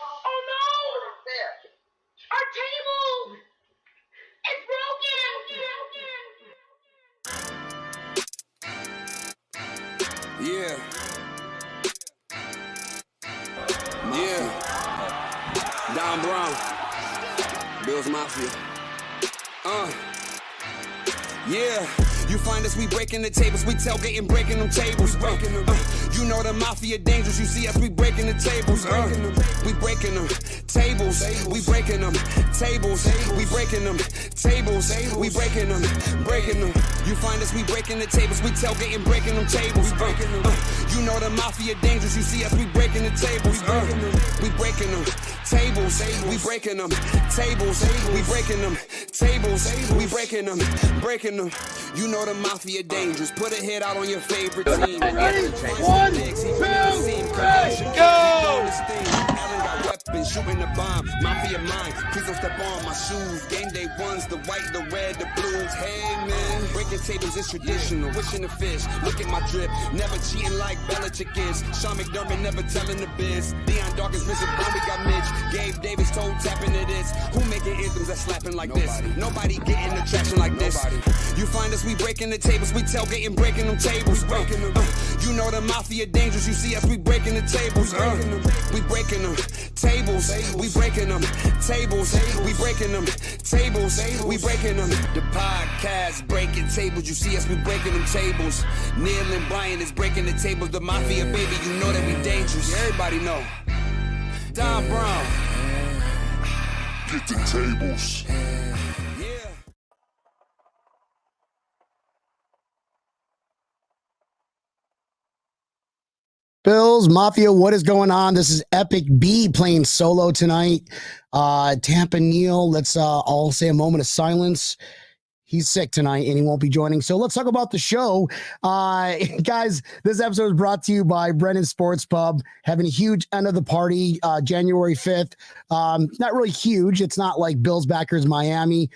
Oh no! Our table is broken! Yeah. Yeah. Don Brown. Bills Mafia. Yeah. You find us, we breaking the tables, we tailgating, breaking them tables. You know the mafia dangerous, you see us, we breaking the tables. We breaking them tables, we breaking them tables, we breaking them tables, we breaking them, breaking them. You find us, we breaking the tables, we tailgating, breaking them tables. You know the mafia dangerous, you see us, we breaking the tables. We breaking them tables, we breaking them tables, we breaking them tables, we breaking them, breaking them. You know the mafia dangerous. Put a hit out on your favorite team. Ready? 1, 2, 3, go! Allen got weapons, shooting the bomb. Mafia mine. Please don't step on my shoes. Game day ones, the white, the red, the blues. Hey man, breaking tables is traditional. Wishing the fish. Look at my drip. Never cheating like Belichick is. Sean McDermott never telling the biz. Deion Dawkins, Richard Brown, we got Mitch. Gabe Davis toe tapping to this. Who making anthems that slapping like this? Nobody getting the traction like this. You find us, we breaking the tables, we tailgating, breaking them tables. You know the mafia dangerous, you see us, we breaking the tables. We breaking them tables, we breaking them tables, we breaking them tables, we breaking them. The podcast breaking tables, you see us, we breaking them tables. Neil and Brian is breaking the tables. The mafia, baby, you know that we dangerous. Everybody know. Don Brown. Get the tables. Bills Mafia, what is going on? This is Epic B playing solo tonight. Tampa Neal, let's all say a moment of silence. He's sick tonight and he won't be joining. So let's talk about the show. Guys, this episode is brought to you by Brennan Sports Pub, having a huge end of the party January 5th. Not really huge. It's not like Bills backers Miami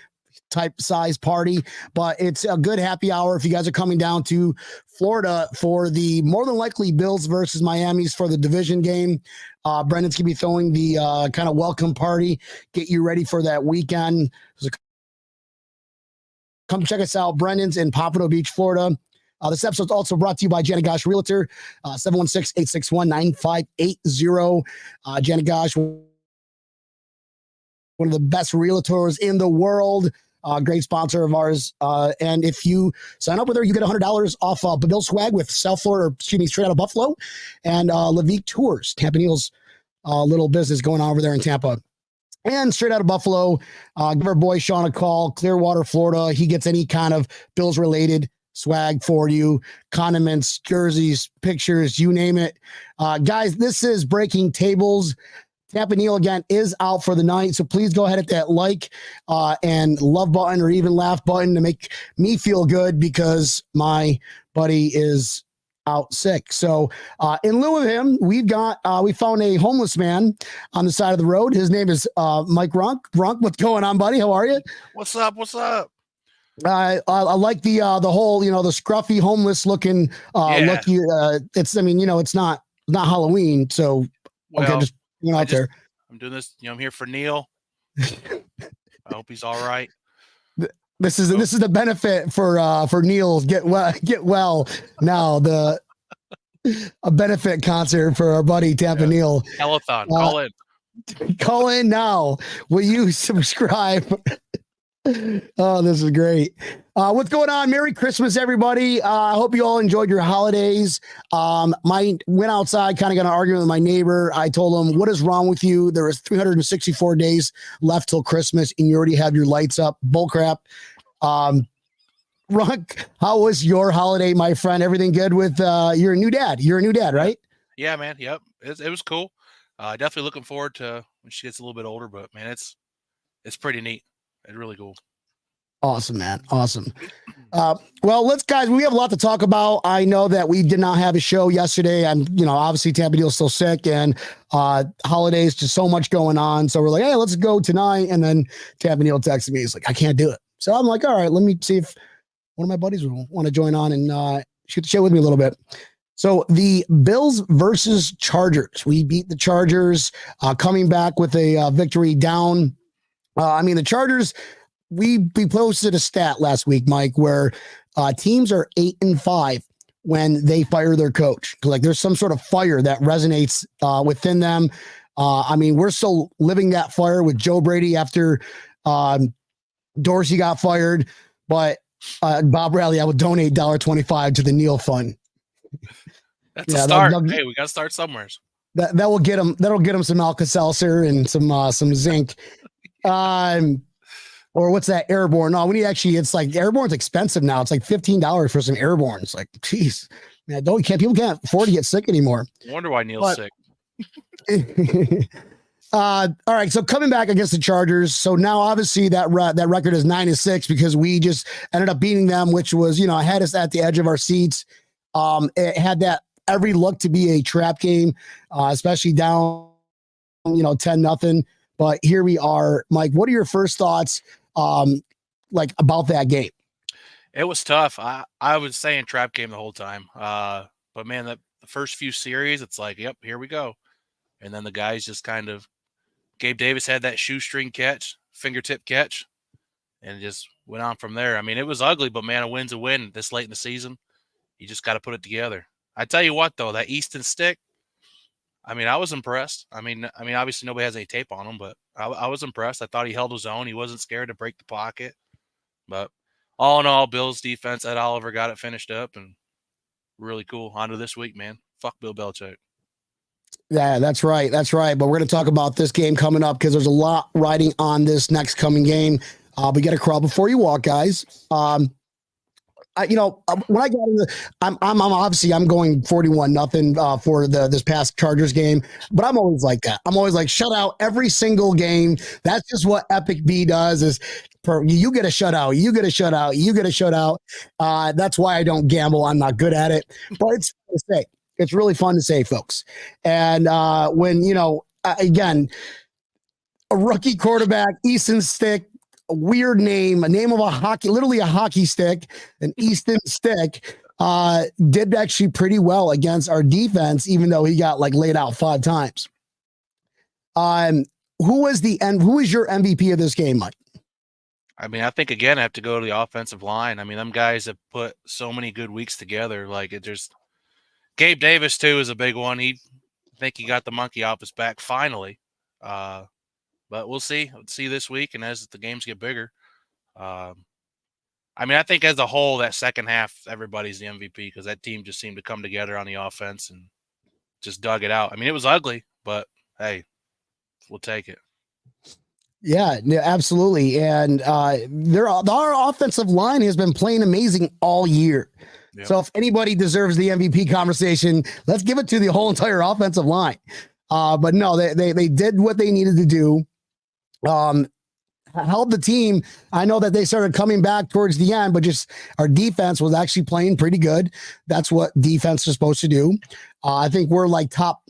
type size party, but it's a good happy hour if you guys are coming down to Florida for the more than likely Bills versus Miami's for the division game. Brendan's gonna be throwing the kind of welcome party, get you ready for that weekend. So come check us out. Brendan's in Pompano Beach, Florida. This episode is also brought to you by Janet Gosh Realtor, 716-861-9580. Janet Gosh, one of the best realtors in the world. Great sponsor of ours. And if you sign up with her, you get $100 off Bill swag with South Florida, or excuse me, straight out of Buffalo, and Levique Tours, Tampa Neal's little business going on over there in Tampa. And straight out of Buffalo, give our boy Sean a call, Clearwater, Florida. He gets any kind of Bills related swag for you, condiments, jerseys, pictures, you name it. Guys, this is Breaking Tables. Tampa Neal again is out for the night, so please go ahead at that like and love button or even laugh button to make me feel good because my buddy is out sick. So in lieu of him, we found a homeless man on the side of the road. His name is Mike Runk. Runk, what's going on, buddy? How are you? What's up? What's up? I like the whole, the scruffy homeless looking look. It's, it's not Halloween, so okay, just out there. I'm doing this. I'm here for Neil. I hope he's all right. This is the benefit for Neil's get well now. A benefit concert for our buddy Tampa Neal. Telethon. Call in now. Will you subscribe? Oh, this is great. What's going on? Merry Christmas, everybody. I hope you all enjoyed your holidays. Went outside, kind of got an argument with my neighbor. I told him, what is wrong with you? There is 364 days left till Christmas and you already have your lights up. Bullcrap. Runk, how was your holiday, my friend? Everything good with you're a new dad. You're a new dad, right? Yeah, man. Yep. It was cool. Definitely looking forward to when she gets a little bit older, but man, it's pretty neat. It's really cool. Awesome, man. Awesome. Well, guys, we have a lot to talk about. I know that we did not have a show yesterday. And, obviously Tampa Neal's still sick and holidays, just so much going on. So we're like, hey, let's go tonight. And then Tampa Neal texted me. He's like, I can't do it. So I'm like, all right, let me see if one of my buddies will want to join on and shoot the show with me a little bit. So the Bills versus Chargers. We beat the Chargers, coming back with a victory down. The Chargers, we posted a stat last week, Mike, where teams are 8-5 when they fire their coach. Like there's some sort of fire that resonates within them. We're still living that fire with Joe Brady after Dorsey got fired, but Bob Bradley, I would donate $1.25 to the Neil Fund. That's a start. Hey, we got to start somewhere. That will get him. That'll get him some Alka-Seltzer and some zinc. Or what's that, Airborne? No, it's like Airborne's expensive now. It's like $15 for some Airborne. It's like, geez, man, people can't afford to get sick anymore. I wonder why Neil's sick. All right, so coming back against the Chargers. So now obviously that record is 9-6 because we just ended up beating them, which was, had us at the edge of our seats. It had that every look to be a trap game, especially down, 10-0. But here we are, Mike. What are your first thoughts, about that game? It was tough. I was saying trap game the whole time. But man, the first few series, it's like, yep, here we go. And then the guys just kind of, Gabe Davis had that shoestring catch, fingertip catch, and just went on from there. It was ugly, but man, a win's a win this late in the season. You just got to put it together. I tell you what, though, that Easton stick, I was impressed. Obviously nobody has any tape on him, but I was impressed. I thought he held his own. He wasn't scared to break the pocket. But all in all, Bills defense, Ed Oliver got it finished up, and really cool. On to this week, man. Fuck Bill Belichick. Yeah, that's right. That's right. But we're going to talk about this game coming up because there's a lot riding on this next coming game. We got to crawl before you walk, guys. When I got into, I'm obviously I'm going 41-0 for this past Chargers game, but I'm always like that. I'm always like shut out every single game. That's just what Epic B does. Is you get a shutout, you get a shutout, you get a shutout. That's why I don't gamble. I'm not good at it, but it's fun to say. It's really fun to say, folks. And when again, a rookie quarterback, Easton Stick. A weird name, a name of a hockey stick, an Easton Stick, did actually pretty well against our defense, even though he got laid out 5 times. Who is your MVP of this game, Mike? I think again, I have to go to the offensive line. Them guys have put so many good weeks together. Gabe Davis too is a big one. I think he got the monkey off his back finally. But we'll see. Let's see this week, and as the games get bigger. I think as a whole, that second half, everybody's the MVP because that team just seemed to come together on the offense and just dug it out. It was ugly, but hey, we'll take it. Yeah, absolutely. And our offensive line has been playing amazing all year. Yep. So if anybody deserves the MVP conversation, let's give it to the whole entire offensive line. But no, they did what they needed to do. Held the team. I know that they started coming back towards the end, but just our defense was actually playing pretty good. That's what defense is supposed to do. I think we're top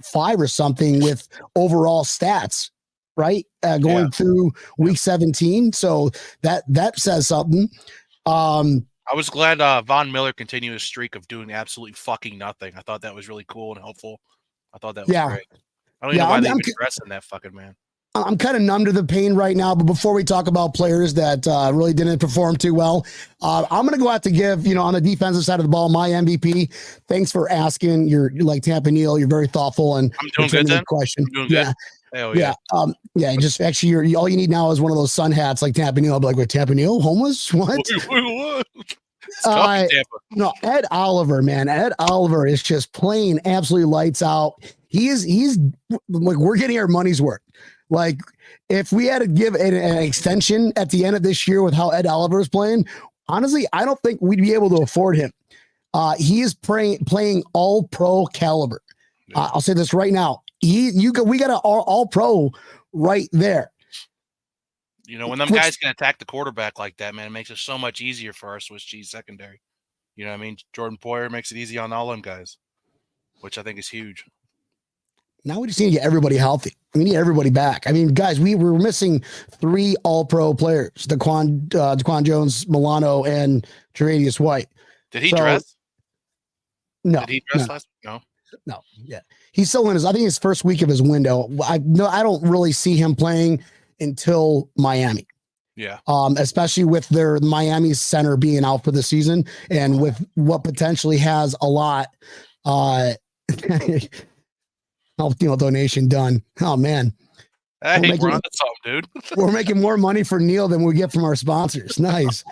5 or something with overall stats, right? Going through week 17. So that says something. I was glad Von Miller continued his streak of doing absolutely fucking nothing. I thought that was really cool and helpful. I thought that was great. I don't even know why they've been dressing that fucking man. I'm kind of numb to the pain right now, but before we talk about players that really didn't perform too well, I'm going to go out to give, on the defensive side of the ball, my MVP. Thanks for asking. You're like Tampa Neal. You're very thoughtful and I'm doing good. Then question. I'm doing good. Hell yeah. Just actually, all you need now is one of those sun hats like Tampa Neal. I'll be like, wait, Tampa Neal, homeless? What? Tampa. No, Ed Oliver, man. Ed Oliver is just playing absolutely lights out. He's like, we're getting our money's worth. Like, if we had to give an extension at the end of this year with how Ed Oliver is playing, honestly, I don't think we'd be able to afford him. He is playing all pro caliber. I'll say this right now. We got an all pro right there. When them guys can attack the quarterback like that, man, it makes it so much easier for our Swiss cheese secondary. You know what I mean? Jordan Poyer makes it easy on all them guys, which I think is huge. Now we just need to get everybody healthy. We need everybody back. Guys, we were missing 3 all-pro players: Daquan Jones, Milano, and Tre'Davious White. Did he dress? No, Did he dress no, last? No. no. Yeah, he's still in I think his first week of his window. I don't really see him playing until Miami. Yeah. Especially with their Miami center being out for the season, and with what potentially has a lot, donation done. Oh man, Hey, we're on to something, dude. we're making more money for Neil than we get from our sponsors. Nice.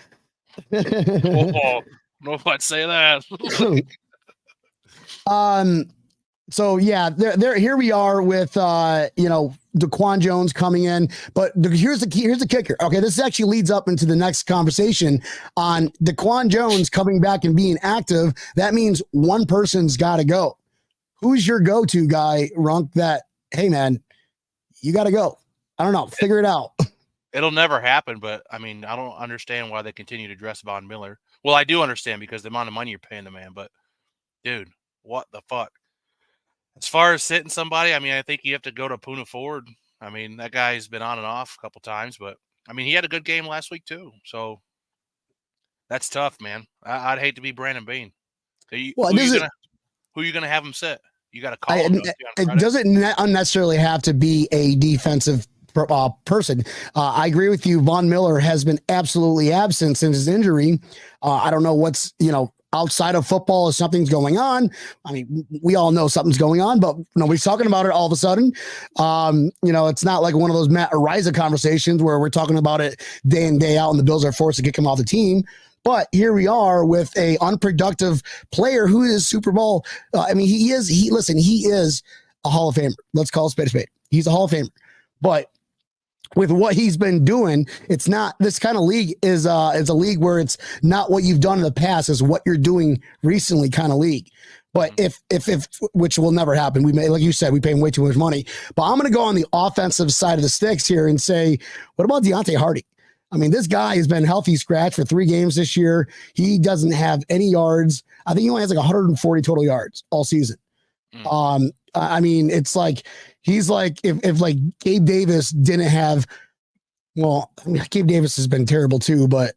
Oh, no, I'd say that. So yeah, here we are with DaQuan Jones coming in, but here's the kicker. Okay, this actually leads up into the next conversation on DaQuan Jones coming back and being active. That means one person's got to go. Who's your go-to guy, Runk? That, hey man, you got to go. I don't know. Figure it out. It'll never happen, but I mean, I don't understand why they continue to dress Von Miller. Well, I do understand because the amount of money you're paying the man, but dude, what the fuck? As far as sitting somebody, I mean, I think you have to go to Puna Ford. I mean, that guy's been on and off a couple times, but I mean, he had a good game last week too. So that's tough, man. I'd hate to be Brandon Bean. Who are you gonna have him sit? You got to call him. It doesn't unnecessarily have to be a defensive person. I agree with you. Von Miller has been absolutely absent since his injury. I don't know what's, outside of football, if something's going on. I mean, we all know something's going on, but nobody's talking about it all of a sudden. It's not like one of those Matt Ariza conversations where we're talking about it day in, day out, and the Bills are forced to kick him off the team. But here we are with a unproductive player who is Super Bowl. He is a Hall of Famer. Let's call it spade a spade. He's a Hall of Famer. But with what he's been doing, it's not, this kind of league is a league where it's not what you've done in the past, is what you're doing recently kind of league. But if which will never happen, like you said, we pay him way too much money. But I'm going to go on the offensive side of the sticks here and say, what about Deontay Hardy? I mean, this guy has been healthy scratch for 3 games this year. He doesn't have any yards. I think he only has like 140 total yards all season. It's like, he's like, if like Gabe Davis didn't have, Gabe Davis has been terrible too, but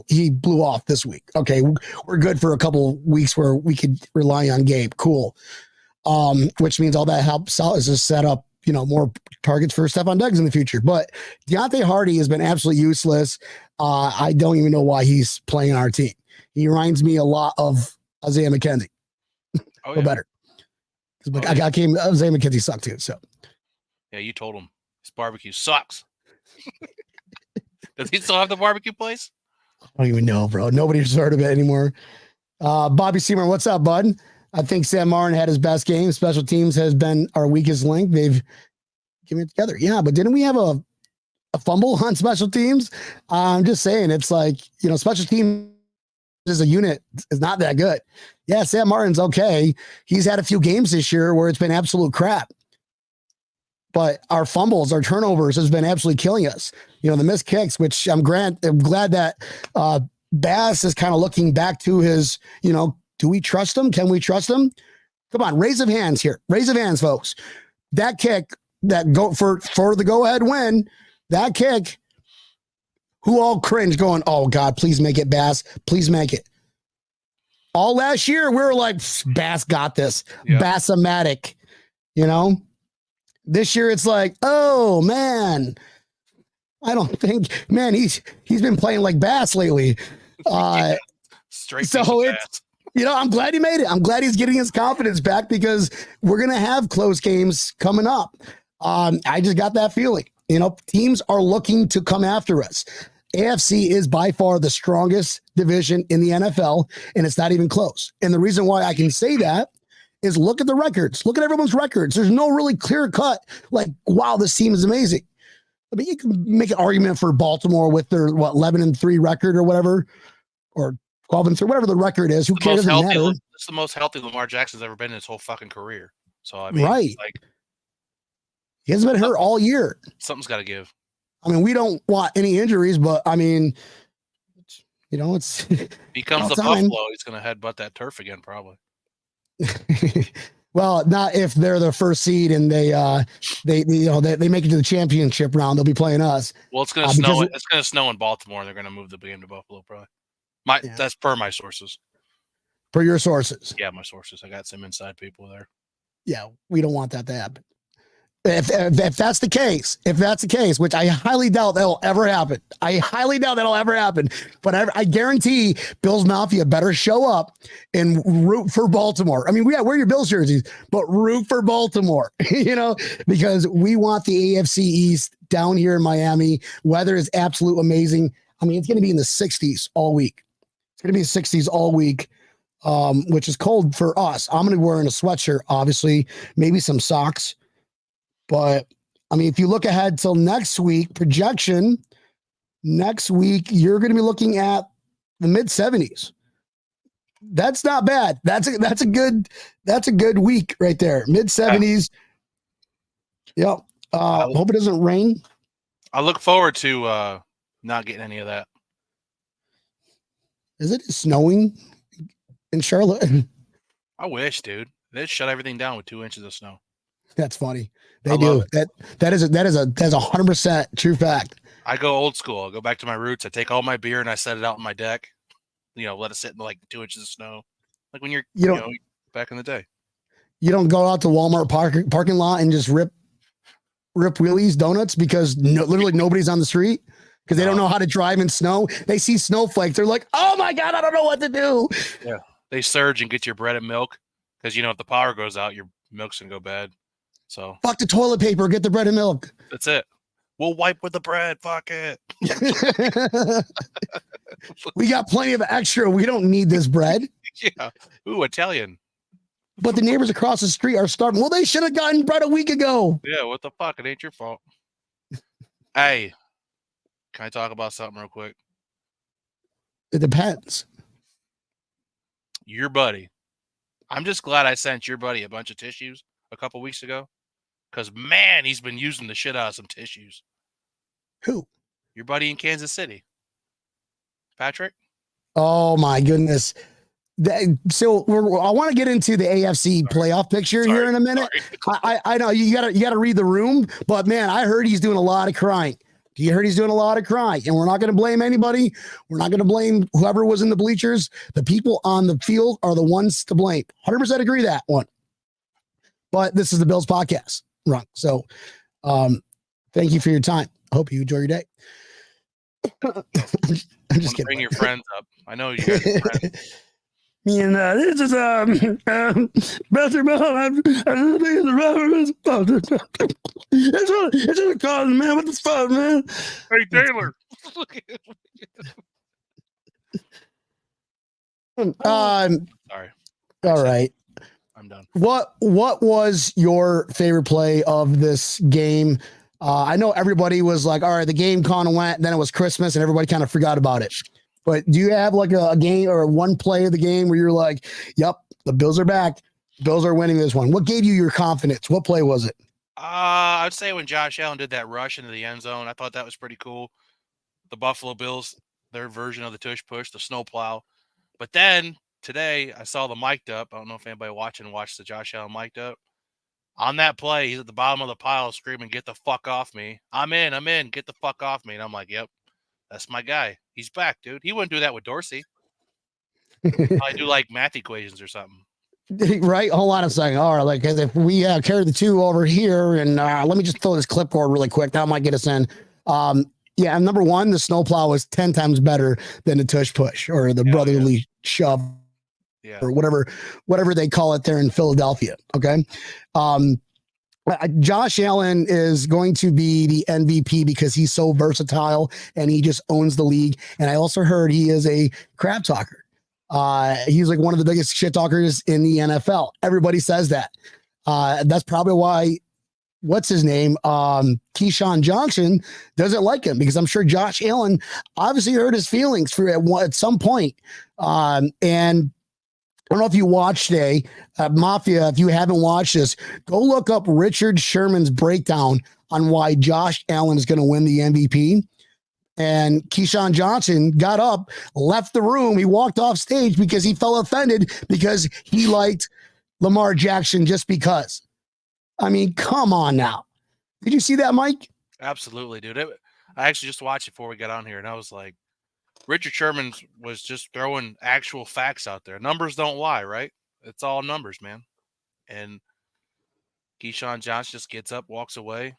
he blew off this week. Okay. We're good for a couple weeks where we could rely on Gabe. Cool. Which means all that helps out is to set up, more targets for Stephon Diggs in the future. But Deontay Hardy has been absolutely useless. I don't even know why he's playing on our team. He reminds me a lot of Isaiah McKenzie. Oh, yeah. Better. Isaiah McKenzie sucked too. So, yeah, you told him his barbecue sucks. Does he still have the barbecue place? I don't even know, bro. Nobody's heard of it anymore. Bobby Seymour, what's up, bud? I think Sam Martin had his best game. Special teams has been our weakest link. They've given it together. Yeah, but didn't we have a fumble on special teams? I'm just saying, it's like, special teams as a unit is not that good. Yeah, Sam Martin's okay. He's had a few games this year where it's been absolute crap. But our fumbles, our turnovers has been absolutely killing us. The missed kicks, which I'm glad that Bass is kind of looking back to his, do we trust him? Can we trust him? Come on, raise of hands here. Raise of hands, folks. That kick that go for the go-ahead win, that kick, who all cringe going, oh, God, please make it, Bass. Please make it. All last year, we were like, Bass got this. Yep. Bass-o-matic, This year, it's like, oh, man. I don't think, man, he's been playing like Bass lately. Straight so it's, I'm glad he made it. I'm glad he's getting his confidence back because we're going to have close games coming up. I just got that feeling. Teams are looking to come after us. AFC is by far the strongest division in the NFL, and it's not even close. And the reason why I can say that is look at the records. Look at everyone's records. There's no really clear cut, like, wow, this team is amazing. I mean, you can make an argument for Baltimore with their, 11-3 record or whatever, or 12-3, whatever the record is. Who cares? It's the most healthy Lamar Jackson's ever been in his whole fucking career. So, I mean, right. He hasn't been hurt all year. Something's got to give. I mean, we don't want any injuries, but I mean, it's he comes to Buffalo, he's going to headbutt that turf again, probably. Well, not if they're the first seed and they make it to the championship round. They'll be playing us. Well, it's going to snow. It's going to snow in Baltimore, and they're going to move the game to Buffalo, probably. That's per my sources. per your sources. Yeah, my sources. I got some inside people there. Yeah, we don't want that to happen. If that's the case, which I highly doubt that'll ever happen. But I guarantee Bills Mafia better show up and root for Baltimore. I mean, wear your Bills jerseys, but root for Baltimore, because we want the AFC East down here in Miami. Weather is absolute amazing. I mean, it's going to be in the 60s all week. Which is cold for us. I'm going to be wearing a sweatshirt, obviously, maybe some socks. But, I mean, if you look ahead till next week, projection, next week, you're going to be looking at the mid-70s. That's not bad. That's a good week right there. Mid-70s. Yep. Hope it doesn't rain. I look forward to not getting any of that. Is it snowing in Charlotte? I wish, dude. They shut everything down with 2 inches of snow. That's funny. They do. That is a 100% true fact. I go old school. I go back to my roots. I take all my beer and I set it out on my deck. Let it sit in like 2 inches of snow. Like when you're back in the day. You don't go out to Walmart parking lot and just rip wheelies, donuts, because literally nobody's on the street because they don't know how to drive in snow. They see snowflakes. They're like, oh my God, I don't know what to do. Yeah. They surge and get your bread and milk because, if the power goes out, your milk's going to go bad. So fuck the toilet paper, get the bread and milk. That's it. We'll wipe with the bread. Fuck it. We got plenty of extra. We don't need this bread. Yeah. Ooh, Italian. But the neighbors across the street are starving. Well, they should have gotten bread a week ago. Yeah, what the fuck? It ain't your fault. Hey, can I talk about something real quick? It depends. Your buddy. I'm just glad I sent your buddy a bunch of tissues a couple weeks ago. Because, man, he's been using the shit out of some tissues. Who? Your buddy in Kansas City. Patrick? Oh, my goodness. So I want to get into the AFC playoff picture here in a minute. I know you gotta read the room, but, man, I heard he's doing a lot of crying. You heard he's doing a lot of crying, and we're not going to blame anybody. We're not going to blame whoever was in the bleachers. The people on the field are the ones to blame. 100% agree that one. But this is the Bills podcast. Wrong. So thank you for your time. I hope you enjoy your day. I'm just kidding. Bring your friends up. I know you guys are friends. This is Buster Bell. I'm the it's just a cause, man. What the fuck, man? Hey, Taylor. Sorry. All right. I'm done. What was your favorite play of this game? I know everybody was like, all right, the game kind of went, then it was Christmas and everybody kind of forgot about it. But do you have like a game or one play of the game where you're like, yep, the Bills are back. Bills are winning this one. What gave you your confidence? What play was it? I'd say when Josh Allen did that rush into the end zone, I thought that was pretty cool. The Buffalo Bills, their version of the tush push, the snow plow. But then today I saw the mic'd up. I don't know if anybody watched the Josh Allen mic'd up. On that play, he's at the bottom of the pile screaming, get the fuck off me. I'm in, get the fuck off me. And I'm like, yep, that's my guy. He's back, dude. He wouldn't do that with Dorsey. I do like math equations or something. Right? Hold on a second. All right, like if we carry the two over here, and let me just throw this clipboard really quick. That might get us in. Yeah, number one, the snowplow is 10 times better than the tush push or the brotherly shove, or whatever they call it there in Philadelphia. Okay. Josh Allen is going to be the MVP because he's so versatile and he just owns the league. And I also heard he is a crap talker. He's like one of the biggest shit talkers in the NFL. Everybody says that. That's probably why, what's his name? Keyshawn Johnson doesn't like him because I'm sure Josh Allen obviously hurt his feelings at some point. And I don't know if you watched today, Mafia. If you haven't watched this, go look up Richard Sherman's breakdown on why Josh Allen is going to win the MVP. And Keyshawn Johnson got up, left the room. He walked off stage because he felt offended because he liked Lamar Jackson just because. I mean, come on now. Did you see that, Mike? Absolutely, dude. I actually just watched it before we got on here, and I was like, Richard Sherman was just throwing actual facts out there. Numbers don't lie, right? It's all numbers, man. And Keyshawn Johnson just gets up, walks away,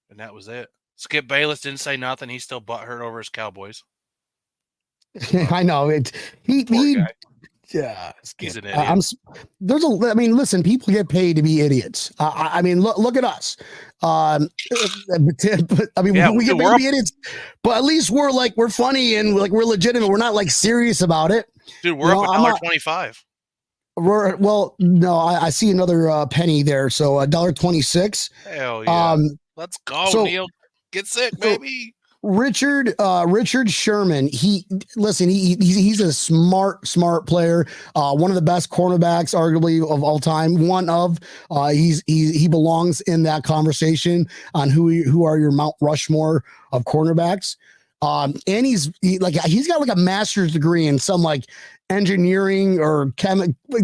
and that was it. Skip Bayless didn't say nothing. He's still butthurt over his Cowboys. I know it. He guy. yeah, He's an idiot. I mean, listen, people get paid to be idiots. I mean, look at us. I mean, Yeah, we get dude, paid to be idiots, but at least we're funny and like we're legitimate. We're not like serious about it. Dude, we're up $1.25. Well, no, I see another penny there, so $1.26. Hell yeah! Let's go, Neil. Get sick, baby. Richard Sherman. He's a smart player. One of the best cornerbacks, arguably of all time. He belongs in that conversation on who are your Mount Rushmore of cornerbacks. And he's got like a master's degree in some like engineering or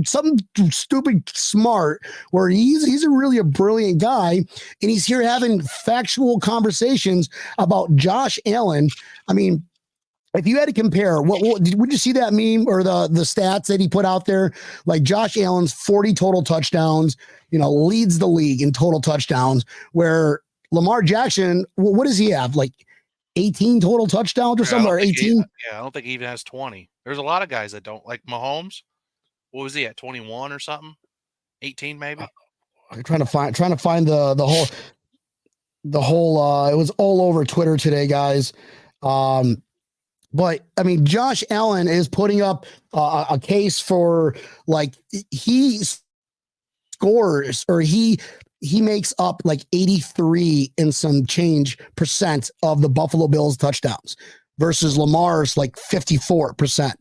some stupid smart where he's a brilliant guy, and he's here having factual conversations about Josh Allen. I mean, if you had to compare, would you see that meme or the stats that he put out there? Like Josh Allen's 40 total touchdowns, leads the league in total touchdowns, where Lamar Jackson, what does he have? Like 18 total touchdowns or somewhere, 18? I don't think he even has 20. There's a lot of guys that don't, like Mahomes. What was he at, 21 or something? 18 maybe? I'm trying to find the whole it was all over Twitter today, guys. But I mean, Josh Allen is putting up a case for like he scores or he makes up like 83 and some change % of the Buffalo Bills touchdowns versus Lamar's like 54%.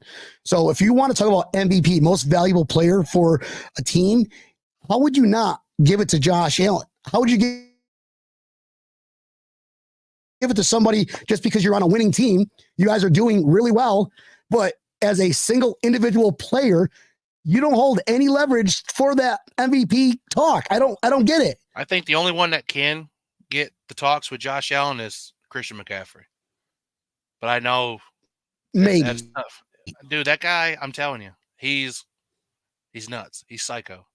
So if you want to talk about MVP, most valuable player for a team, how would you not give it to Josh Allen? How would you give it to somebody just because you're on a winning team? You guys are doing really well, but as a single individual player, you don't hold any leverage for that MVP talk. I don't get it. I think the only one that can get the talks with Josh Allen is Christian McCaffrey. But I know that's tough. Dude, that guy, I'm telling you, he's nuts. He's psycho.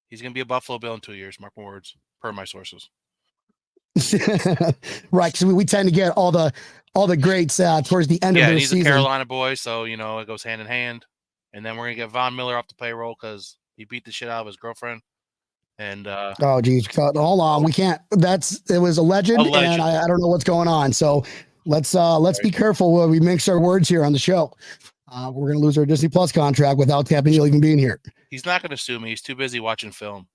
He's going to be a Buffalo Bill in 2 years, mark my words, per my sources. Right, because we tend to get all the greats towards the end of the season. He's a Carolina boy, so, it goes hand in hand. And then we're going to get Von Miller off the payroll because he beat the shit out of his girlfriend. And oh, geez, hold on. We can't. It was alleged. And I don't know what's going on. So let's be careful when we mix our words here on the show. We're going to lose our Disney Plus contract without Tappy Neal even being here. He's not going to sue me. He's too busy watching film.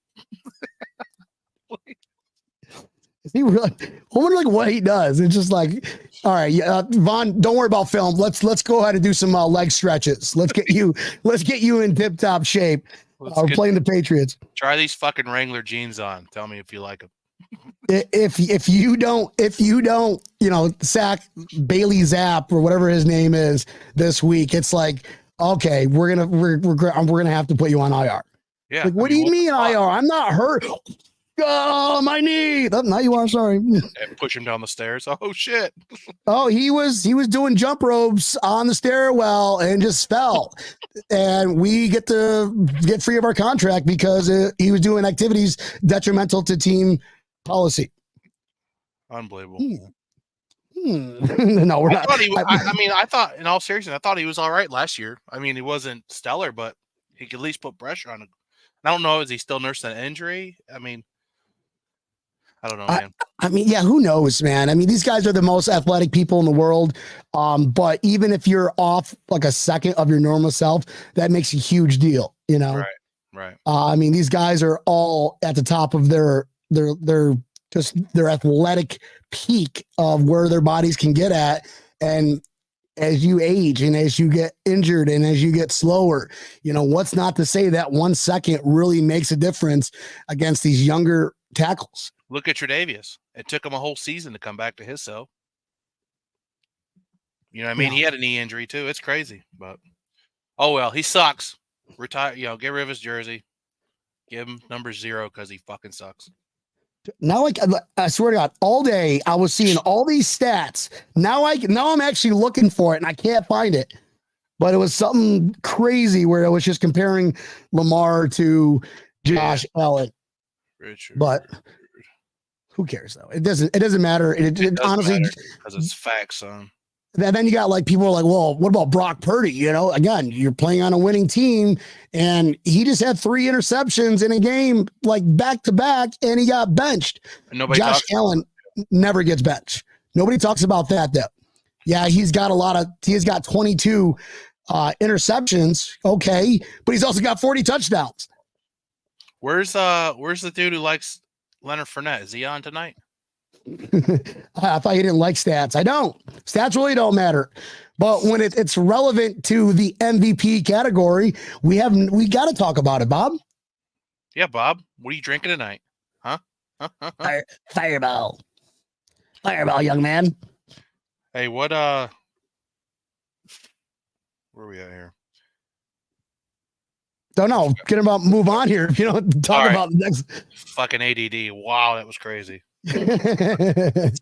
Is he really? I wonder like what he does. It's just like, all right, Vaughn, don't worry about film. Let's go ahead and do some leg stretches. Let's get you in tip top shape. We're playing the Patriots. Try these fucking Wrangler jeans on. Tell me if you like them. If you don't, sack Bailey Zapp or whatever his name is this week, it's like, okay, we're gonna have to put you on IR. Yeah. Like, what do you mean IR? I'm not hurt. Oh, my knee. Now you are. Sorry. And push him down the stairs. Oh shit. Oh, he was doing jump ropes on the stairwell and just fell. And we get free of our contract because he was doing activities detrimental to team policy. Unbelievable. No, we're not. I thought in all seriousness, I thought he was all right last year. I mean, he wasn't stellar, but he could at least put pressure on him. I don't know. Is he still nursing an injury? I mean, I don't know, man. I mean, yeah, who knows, man? I mean, these guys are the most athletic people in the world. But even if you're off like a second of your normal self, that makes a huge deal, Right. I mean, these guys are all at the top of their athletic peak of where their bodies can get at. And as you age and as you get injured and as you get slower, what's not to say that 1 second really makes a difference against these younger tackles. Look at Tre'Davious. It took him a whole season to come back to his self. You know what I mean? Yeah. He had a knee injury too. It's crazy, but oh well, he sucks. Retire, get rid of his jersey. Give him number 0 because he fucking sucks. Now, like I swear to God, all day I was seeing all these stats. Now I'm actually looking for it and I can't find it. But it was something crazy where it was just comparing Lamar to Josh Allen. Richard. But who cares though? It doesn't matter. It honestly, because it's facts, son. Then you got like people are like, well, what about Brock Purdy? You know, again, you're playing on a winning team, and he just had 3 interceptions in a game, like back to back, and he got benched. And Josh Allen never gets benched. Nobody talks about that though. Yeah, he's got 22 interceptions. Okay, but he's also got 40 touchdowns. Where's the dude who likes Leonard Fournette? Is he on tonight? I thought you didn't like stats. I don't. Stats really don't matter. But when it's relevant to the MVP category, we got to talk about it, Bob. Yeah, Bob. What are you drinking tonight? Huh? Fireball, young man. Hey, what? Where are we at here? Don't know. Move on here. If you don't talk about the next fucking ADD. Wow, that was crazy. Sorry.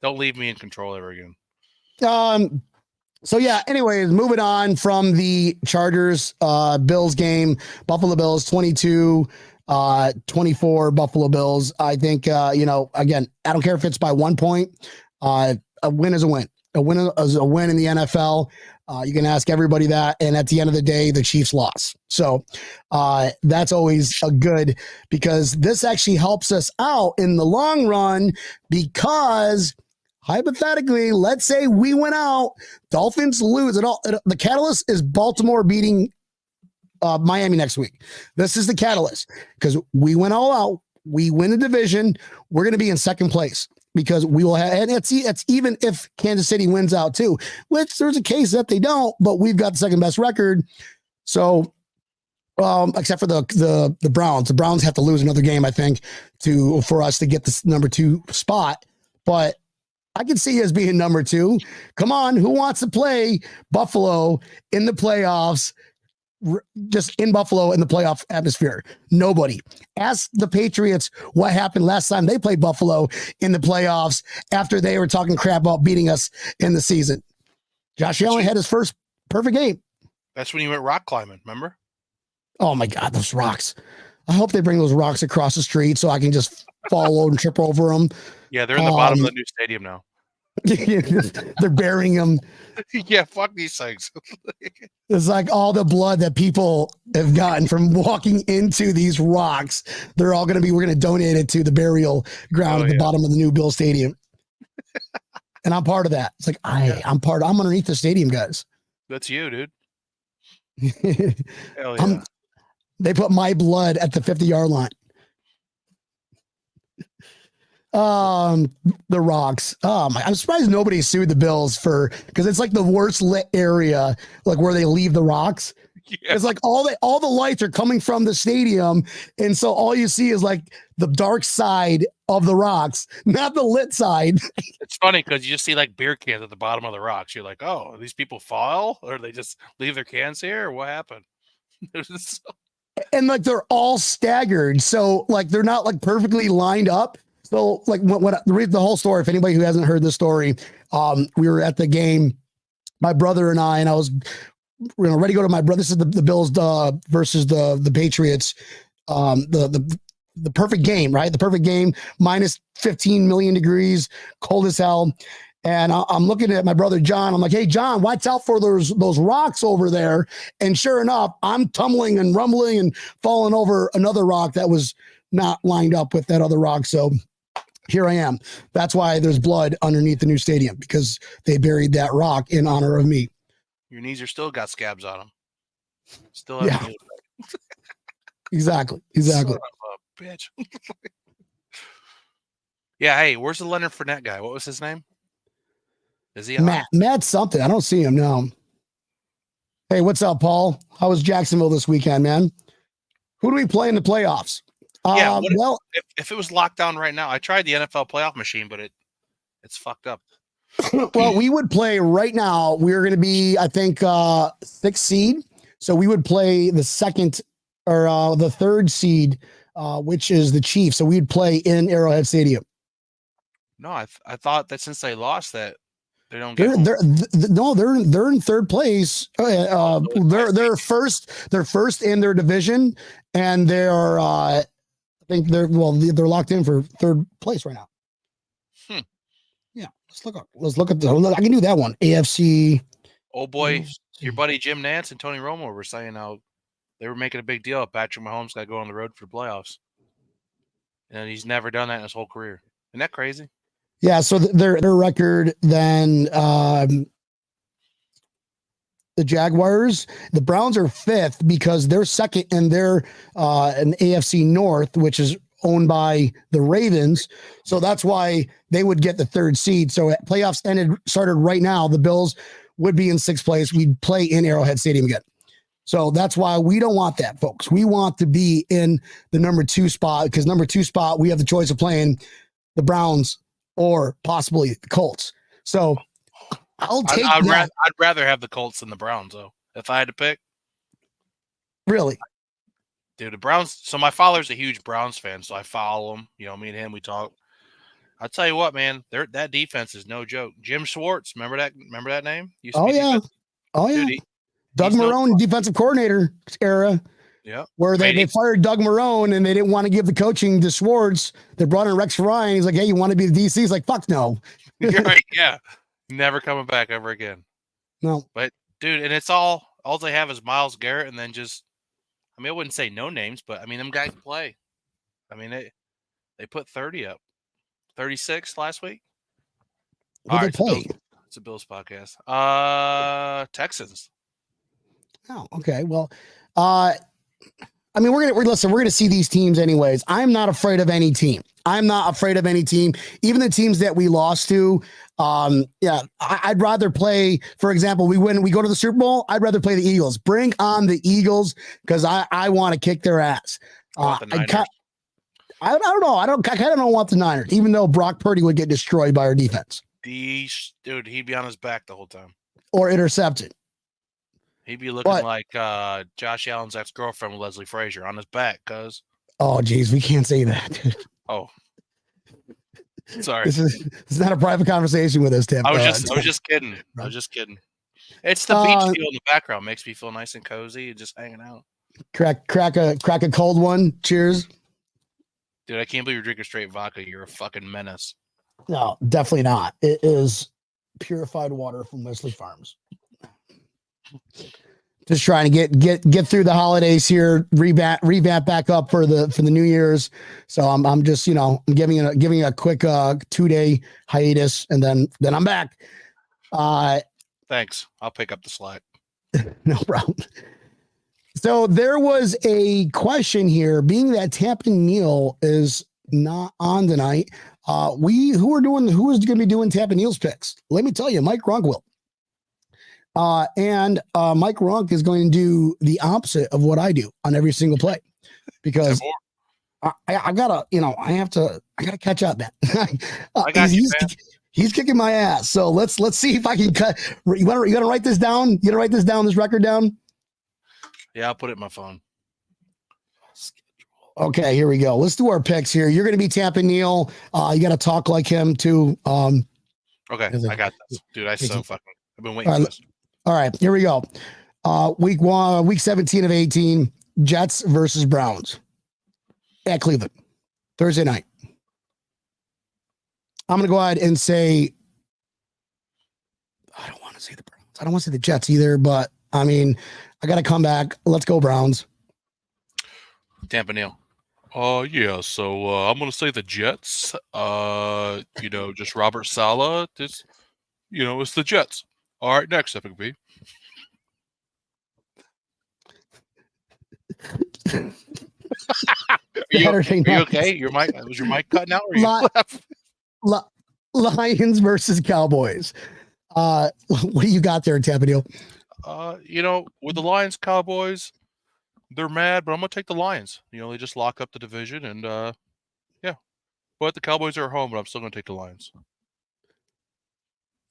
Don't leave me in control ever again. So yeah, anyways, moving on from the Chargers Bills game, Buffalo Bills 22 24 Buffalo Bills. I think again, I don't care if it's by 1 point. A win is a win. A win is a win in the NFL. You can ask everybody that. And at the end of the day, the Chiefs lost. So that's always a good, because this actually helps us out in the long run, because hypothetically, let's say we went out, Dolphins lose it all. The catalyst is Baltimore beating Miami next week. This is the catalyst, because we went all out. We win the division. We're going to be in second place, because we will have, and it's even if Kansas City wins out too, which there's a case that they don't, but we've got the second best record. So, except for the Browns, the Browns have to lose another game, I think, for us to get this number 2 spot. But I can see us being number 2. Come on, who wants to play Buffalo in the playoffs? Just in Buffalo in the playoff atmosphere. Nobody. Ask the Patriots what happened last time they played Buffalo in the playoffs after they were talking crap about beating us in the season. Josh Allen had his first perfect game. That's when you went rock climbing, remember? Oh my God, those rocks. I hope they bring those rocks across the street so I can just fall and trip over them. Yeah, they're in the bottom of the new stadium now. They're burying them. Yeah, fuck these things. It's like all the blood that people have gotten from walking into these rocks. We're going to donate it to the burial ground at the bottom of the new Bill Stadium. And I'm part of that. It's like, I'm underneath the stadium, guys. That's you, dude. Hell yeah. They put my blood at the 50-yard line. The rocks. I'm surprised nobody sued the Bills because it's like the worst lit area, like where they leave the rocks. Yeah. It's like all the lights are coming from the stadium, and so all you see is like the dark side of the rocks, not the lit side. It's funny because you just see like beer cans at the bottom of the rocks. You're like, oh, these people fall, or they just leave their cans here, or what happened? And like they're all staggered, so like they're not like perfectly lined up. So, like, read the whole story. If anybody who hasn't heard the story, we were at the game, my brother and I was ready to go to my brother. This is the Bills versus the Patriots, the perfect game, right? The perfect game, minus 15 million degrees, cold as hell. And I'm looking at my brother John. I'm like, hey, John, watch out for those rocks over there. And sure enough, I'm tumbling and rumbling and falling over another rock that was not lined up with that other rock. So here I am. That's why there's blood underneath the new stadium, because they buried that rock in honor of me. Your knees are still got scabs on them. Still have Exactly. Son of a bitch. Yeah, hey, where's the Leonard Fournette guy? What was his name? Is he on? Matt something. I don't see him now. Hey, what's up, Paul? How was Jacksonville this weekend, man? Who do we play in the playoffs? Yeah, if it was locked down right now, I tried the NFL playoff machine, but it's fucked up. Well, we would play right now. We're going to be, I think, 6th seed. So we would play the second or the 3rd seed which is the Chiefs. So we'd play in Arrowhead Stadium. No, I thought that since they lost that, they don't They're get home. they're in third place. They're first in their division, and they're I think they're locked in for third place right now. Yeah, let's look at I can do that one. AFC. Oh boy, your buddy Jim Nantz and Tony Romo were saying how they were making a big deal. Patrick Mahomes got to go on the road for the playoffs, and he's never done that in his whole career. Isn't that crazy? Yeah, so their record then the Jaguars, the Browns are fifth because they're second and they're an AFC North, which is owned by the Ravens. So that's why they would get the third seed. So playoffs started right now. The Bills would be in sixth place. We'd play in Arrowhead Stadium again. So that's why we don't want that, folks. We want to be in the number 2 spot because number 2 spot, we have the choice of playing the Browns or possibly the Colts. So I'll take that. I'd rather have the Colts than the Browns, though, if I had to pick. Really? Dude, the Browns. So my father's a huge Browns fan, so I follow him. You know, me and him, we talk. I'll tell you what, man, that defense is no joke. Jim Schwartz, remember that name? Oh, yeah. Dude, Doug Marrone, defensive coordinator era. Yeah. Where they fired Doug Marrone and they didn't want to give the coaching to Schwartz. They brought in Rex Ryan. He's like, hey, you want to be the DC? He's like, fuck no. You're right. Yeah. Never coming back ever again. No. But, dude, and it's all they have is Myles Garrett and then just, I mean, I wouldn't say no names, but, I mean, them guys play. I mean, they put 30 up. 36 last week. Who they play? It's a Bills podcast. Texans. Oh, okay. Well, I mean, we're gonna see these teams anyways. I'm not afraid of any team. Even the teams that we lost to. I'd rather play. For example, we go to the Super Bowl. I'd rather play the Eagles. Bring on the Eagles because I want to kick their ass. I don't know. I kind of don't want the Niners, even though Brock Purdy would get destroyed by our defense. Dude, he'd be on his back the whole time. Or intercepted. He'd be looking like Josh Allen's ex-girlfriend, Leslie Frazier, on his back, cuz. Oh, geez, we can't say that, dude. Oh. Sorry. This is not a private conversation with us, Tim. I was just kidding. It's the beach deal in the background. Makes me feel nice and cozy and just hanging out. Crack a cold one. Cheers. Dude, I can't believe you're drinking straight vodka. You're a fucking menace. No, definitely not. It is purified water from Wesley Farms. Just trying to get through the holidays here, revamp back up for the New Year's. So I'm just I'm giving a quick 2-day hiatus and then I'm back. Thanks. I'll pick up the slack. No problem. So there was a question here, being that Tampa Neal is not on tonight. Who is going to be doing Tampa Neal's picks? Let me tell you, Mike Ronk will. And Mike Ronk is going to do the opposite of what I do on every single play because I gotta catch up, man. He's kicking my ass. So let's see if I can cut. You want to write this down? You gonna write this record down? Yeah, I'll put it in my phone. Okay, here we go. Let's do our picks here. You're going to be Tampa Neal. You got to talk like him too. Okay, I got this, dude. I've been waiting for this. All right, here we go. Week 17 of 18, Jets versus Browns at Cleveland, Thursday night. I'm going to go ahead and say, I don't want to say the Browns. I don't want to say the Jets either, but I mean, I got to come back. Let's go Browns. Tampa Neal. Yeah. So I'm going to say the Jets. Just Robert Saleh. It's the Jets. All right, next FNB. Are you okay? Was your mic cutting out? Or Lions versus Cowboys. What do you got there, Tampa Neal? With the Lions, Cowboys, they're mad, but I'm gonna take the Lions. They just lock up the division, and yeah. But the Cowboys are at home, but I'm still gonna take the Lions.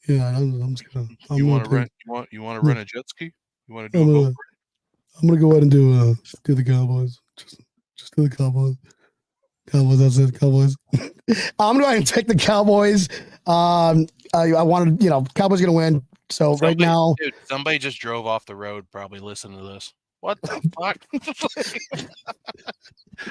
Yeah, I'm just gonna. You want to rent a jet ski? You want to do? I'm gonna go ahead and do the Cowboys. Just do the Cowboys. Cowboys. That's it. Cowboys. I'm going to go ahead and take the Cowboys. I wanted, Cowboys going to win. So right now, dude, somebody just drove off the road, probably listening to this. What the fuck?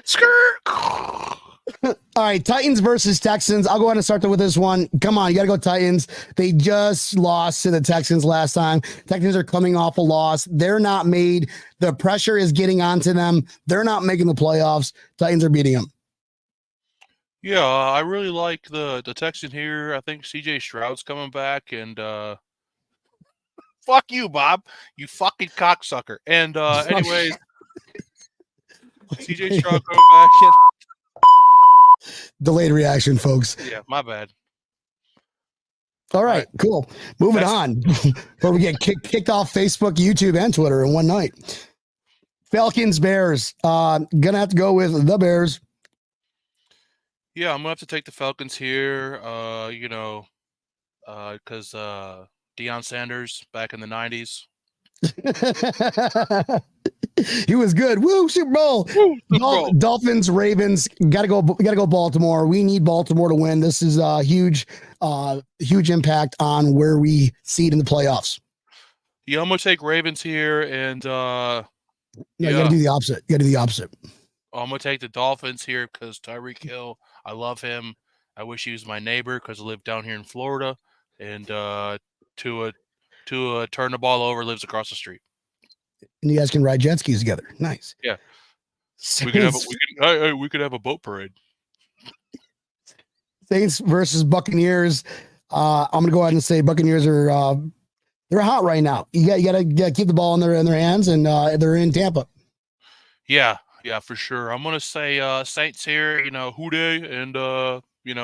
Skirt. All right, Titans versus Texans. I'll go ahead and start with this one. Come on, you got to go Titans. They just lost to the Texans last time. Texans are coming off a loss. They're not made. The pressure is getting onto them. They're not making the playoffs. Titans are beating them. Yeah, I really like the Texan here. I think CJ Stroud's coming back, and fuck you, Bob. You fucking cocksucker. And anyways, CJ Stroud coming back. Delayed reaction, folks. Yeah, my bad. All right, cool. Moving on before we get kicked off Facebook, YouTube, and Twitter in one night. Falcons, Bears. Gonna have to go with the Bears. Yeah, I'm gonna have to take the Falcons here. Because Deion Sanders back in the 90s. He was good. Woo, Super Bowl. Woo, Super Bowl. Dolphins, Ravens. Gotta go Baltimore. We need Baltimore to win. This is a huge impact on where we seed in the playoffs. Yeah, I'm gonna take Ravens here, and you gotta do the opposite. I'm gonna take the Dolphins here because Tyreek Hill. I love him. I wish he was my neighbor because I live down here in Florida, and Tua turn the ball over, lives across the street. And you guys can ride jet skis together. Nice. Yeah. Saints, We could have a boat parade. Saints versus Buccaneers. I'm gonna go ahead and say Buccaneers are they're hot right now. You gotta keep the ball in their hands, and they're in Tampa. Yeah, for sure. I'm gonna say Saints here. Who dey, and you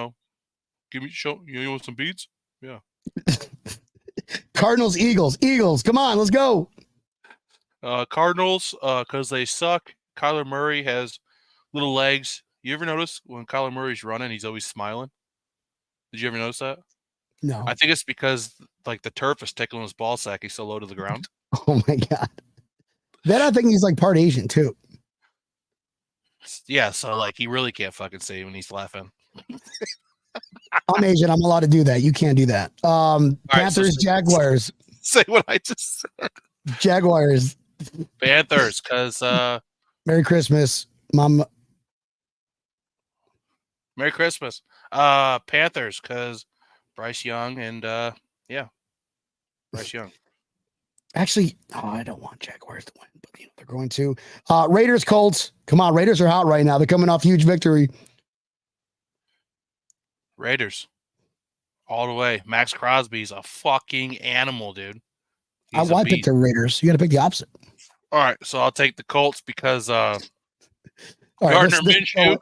want some beats? Yeah. Cardinals, Eagles. Come on, let's go. Cardinals, because they suck. Kyler Murray has little legs. You ever notice when Kyler Murray's running, he's always smiling? Did you ever notice that? No. I think it's because the turf is tickling his ball sack. He's so low to the ground. Oh my god. Then I think he's part Asian too. Yeah, so he really can't fucking see when he's laughing. I'm Asian. I'm allowed to do that. You can't do that. Panthers, Jaguars. Say what I just said. Jaguars. Panthers, because Merry Christmas, Mom. Merry Christmas. Panthers, because Bryce Young and Bryce Young. Actually, I don't want Jaguars to win, but they're going to. Raiders, Colts. Come on, Raiders are hot right now. They're coming off huge victory. Raiders. All the way. Max Crosby's a fucking animal, dude. I picked the Raiders. You got to pick the opposite. All right, so I'll take the Colts because Gardner Minshew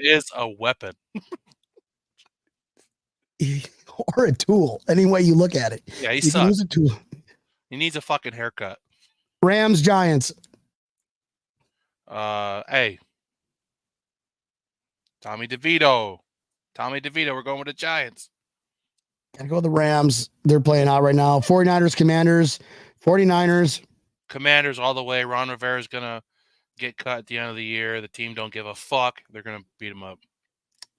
is a weapon. Or a tool, any way you look at it. Yeah, he sucks. sucks. Use a tool. He needs a fucking haircut. Rams, Giants. Hey. Tommy DeVito. We're going with the Giants. Gotta go with the Rams. They're playing out right now. 49ers, Commanders. 49ers. Commanders all the way. Ron Rivera's going to get cut at the end of the year. The team don't give a fuck. They're going to beat them up.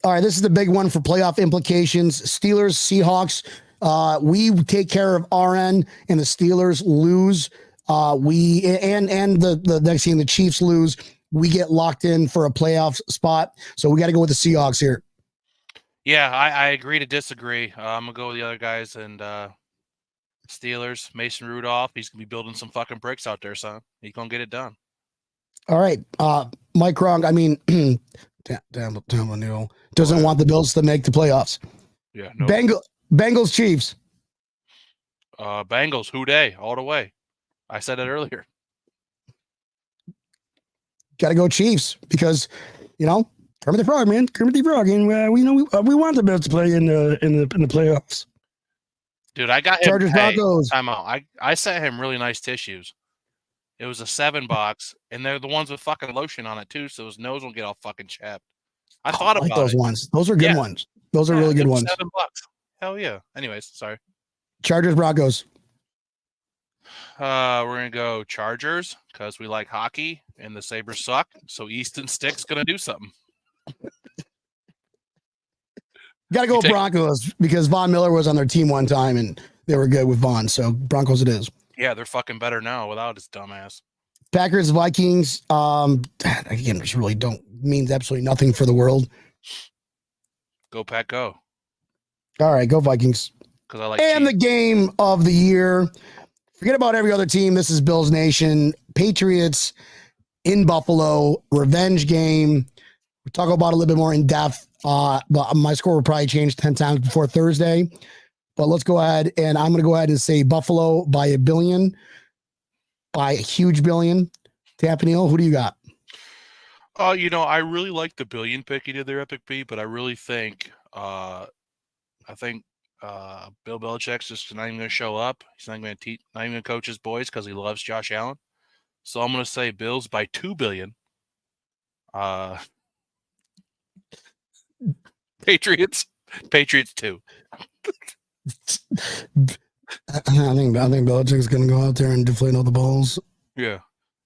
All right, this is the big one for playoff implications. Steelers, Seahawks. We take care of RN, and the Steelers lose. The next team, the Chiefs lose. We get locked in for a playoff spot. So we got to go with the Seahawks here. Yeah, I agree to disagree. I'm going to go with the other guys and Steelers. Mason Rudolph, he's going to be building some fucking bricks out there, son. He's going to get it done. All right. Mike Gronk, Tampa Newell doesn't want the Bills to make the playoffs. Yeah. No. Bengals, Chiefs. Bengals, who dey, all the way. I said it earlier. Got to go Chiefs because, Kermit the Frog, man. Kermit the Frog. And we want the Bills to play in the playoffs. Dude, I got him. Chargers, Broncos. Time out. I sent him really nice tissues. It was a 7-box, and they're the ones with fucking lotion on it too, so his nose won't get all fucking chapped. I thought about those ones. Those are good ones. Those are really good ones. $7. Hell yeah. Anyways, sorry. Chargers, Broncos. We're gonna go Chargers because we like hockey and the Sabres suck. So Easton Stick's gonna do something. Got to go Broncos because Von Miller was on their team one time and they were good with Von. So Broncos it is. Yeah, they're fucking better now without his dumbass. Packers, Vikings. Again, which really means absolutely nothing for the world. Go Pack, go. All right, go Vikings. Because I like. And cheese. the game of the year. Forget about every other team. This is Bills Nation. Patriots in Buffalo. Revenge game. We'll talk about it a little bit more in depth. But my score will probably change 10 times before Thursday. But let's go ahead, and I'm going to go ahead and say Buffalo by a billion, by a huge billion. Tampa Neal, who do you got? I really like the billion pick he did there, Epic B, but I really think, Bill Belichick's just not even going to show up. He's not going to coach his boys because he loves Josh Allen. So I'm going to say Bills by 2 billion. Patriots 2. I think Belichick's going to go out there and deflate all the balls. Yeah.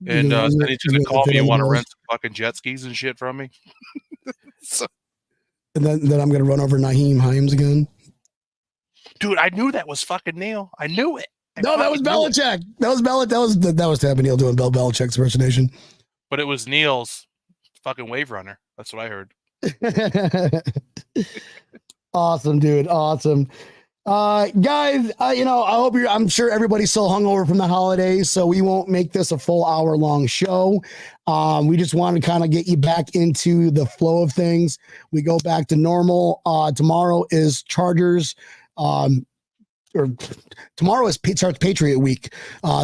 And then he's going to call me and want to rent some fucking jet skis and shit from me. And then I'm going to run over Naheem Hines again. Dude, I knew that was fucking Neil. I knew it. No, that was Belichick. That was Tampa Neal doing Bill Belichick's impersonation. But it was Neil's fucking wave runner. That's what I heard. Awesome, dude. Awesome. Guys, I'm sure everybody's still hungover from the holidays, so we won't make this a full hour long show. We just want to kind of get you back into the flow of things. We go back to normal. Tomorrow is Chargers. Tomorrow starts Patriot week.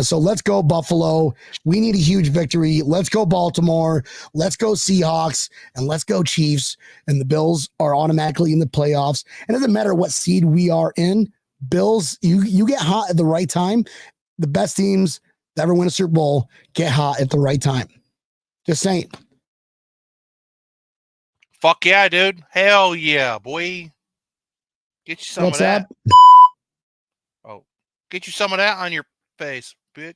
So let's go Buffalo. We need a huge victory. Let's go Baltimore. Let's go Seahawks, and let's go Chiefs. And the Bills are automatically in the playoffs. And it doesn't matter what seed we are in. Bills, you get hot at the right time. The best teams that ever win a Super Bowl get hot at the right time. Just saying. Fuck yeah, dude. Hell yeah, boy. Get you some What's of that. that? Oh, get you some of that on your face, bitch.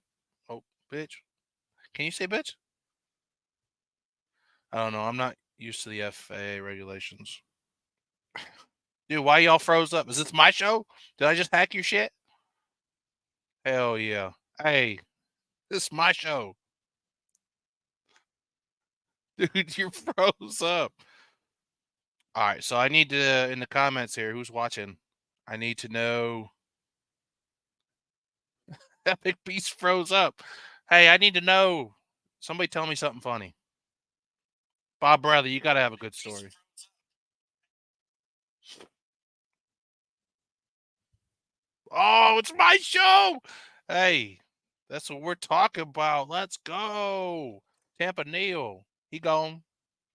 Oh, bitch. Can you say bitch? I don't know. I'm not used to the FAA regulations. Dude, why y'all froze up? Is this my show? Did I just hack your shit? Hell yeah. Hey, this is my show. Dude, you froze up. All right, so I need to, in the comments here, who's watching? I need to know. Epic Beast froze up. Hey, I need to know. Somebody tell me something funny. Bob Bradley, you got to have a good story. Oh, it's my show. Hey, that's what we're talking about. Let's go. Tampa Neal, he gone.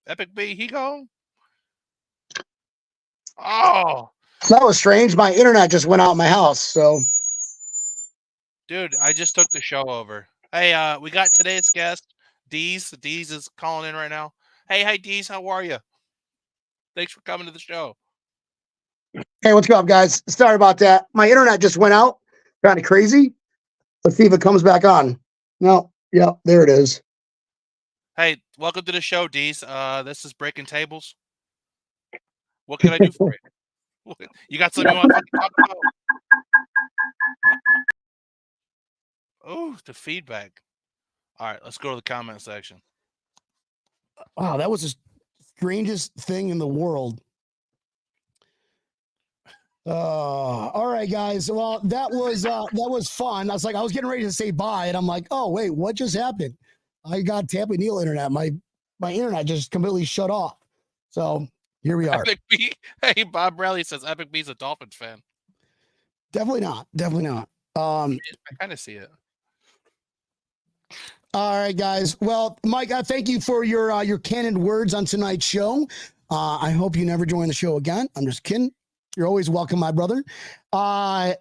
Epic B, he gone. Oh. That was strange. My internet just went out of my house, so. Dude, I just took the show over. Hey, we got today's guest, Deez. Deez is calling in right now. Hey, Deez, how are you? Thanks for coming to the show. Hey, what's up, guys? Sorry about that. My internet just went out. Kind of crazy. Let's see if it comes back on. No, yeah, there it is. Hey, welcome to the show, Deez. This is Breaking Tables. What can I do for you? You got something you want to talk about? Oh, the feedback. All right, let's go to the comment section. Wow, that was the strangest thing in the world. All right, guys. Well, that was fun. I was getting ready to say bye, and I'm like, oh wait, what just happened? I got Tampa Neal internet. My internet just completely shut off. So here we are. Epic B. Hey, Bob Bradley says Epic B's a Dolphins fan. Definitely not. I kind of see it. All right, guys. Well, Mike, thank you for your candid words on tonight's show. I hope you never join the show again. I'm just kidding. You're always welcome, my brother. I'm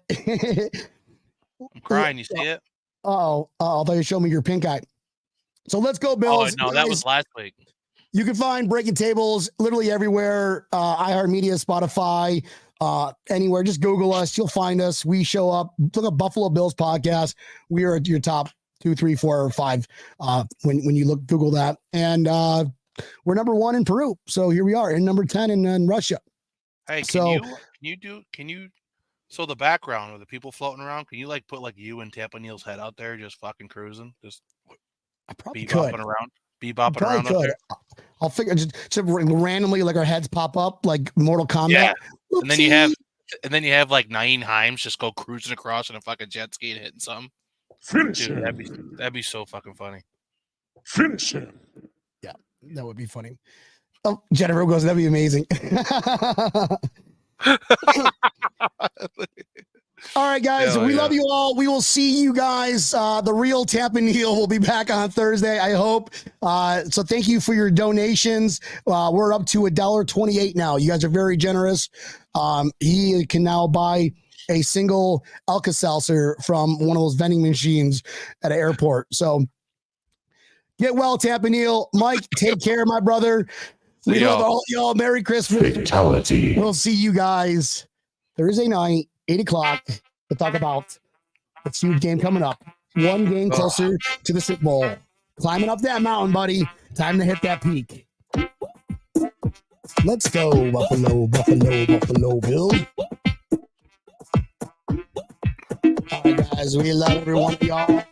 crying. You see it? I thought you showed me your pink eye. So let's go, Bills. Oh, no, that was last week. You can find Breaking Tables literally everywhere. iHeartMedia, Spotify, anywhere. Just Google us. You'll find us. We show up. Look up Buffalo Bills podcast. We are at your top 2, 3, 4, or 5 when you Google that. And we're number 1 in Peru. So here we are, and number 10 in Russia. Hey, So- can you so the background of the people floating around, can you like put like you and Tampa Neal's head out there just fucking cruising? Just I probably bebopping could. around. Bebopping Probably around up could. there. I'll figure just randomly like our heads pop up like Mortal Kombat. Yeah. And then Oopsie. you have like Naeem Himes just go cruising across in a fucking jet ski and hitting something. Finish Dude, him. that'd be so fucking funny. Finish him. That would be funny. Oh, Jennifer goes, that'd be amazing. All right, guys. Hell We yeah. love you all. We will see you guys. The real Tampa Neal will be back on Thursday, I hope. So thank you for your donations. We're up to $1.28 now. You guys are very generous. He can now buy a single Alka-Seltzer from one of those vending machines at an airport. So get well, Tampa Neal. Mike, take care, my brother. We love all y'all. Merry Christmas. Fatality. We'll see you guys Thursday night, 8 o'clock, to talk about this huge game coming up. One game closer to the Super Bowl. Climbing up that mountain, buddy. Time to hit that peak. Let's go, Buffalo, Buffalo, Buffalo Bill. All right, guys. We love every one of y'all.